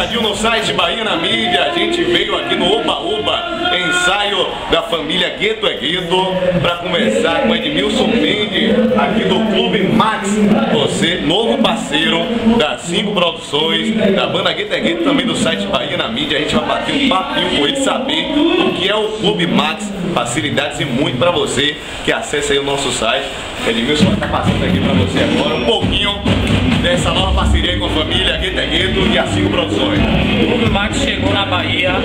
invadiu no site Bahia na Mídia, a gente veio aqui no Oba Oba, ensaio da família Gueto é Gueto, para conversar com Edmilson Mendes, aqui do Clube Max. Você, novo parceiro das 5 produções, da banda Gueto é Gueto, também do site Bahia na Mídia. A gente vai bater um papinho com ele, saber o que é o Clube Max, facilidades e muito para você que acessa aí o nosso site. Edmilson vai estar passando aqui para você agora um pouquinho dessa nova parceria com a família Gueto é Gueto e as 5 produções. O Clube Max chegou na Bahia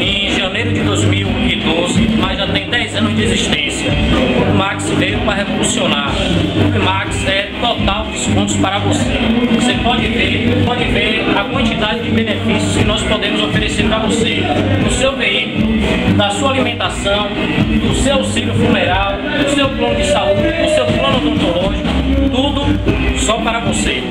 em janeiro de 2012, mas já tem 10 anos de existência. O Clube Max veio para revolucionar. O Clube Max é total descontos para você. Você pode ver a quantidade de benefícios que nós podemos oferecer para você, no seu veículo, da sua alimentação, do seu auxílio funeral, do seu plano de saúde, do seu plano odontológico, tudo só para você.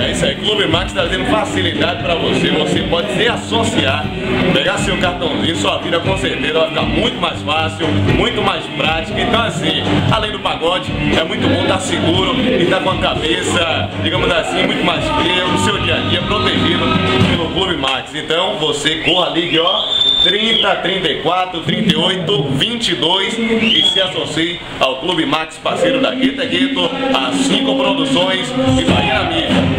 É isso aí, Clube Max trazendo facilidade para você. Você pode se associar, pegar seu cartãozinho, sua vida com certeza vai ficar muito mais fácil, muito mais prática. Então assim, além do pagode, é muito bom estar seguro e estar com a cabeça, digamos assim, muito mais fria, no seu dia a dia, protegido pelo Clube Max. Então você corra, ligue, ó, 30, 34, 38, 22 e se associe ao Clube Max, parceiro da Gueto é Gueto, as 5 produções e Bahia na Mídia.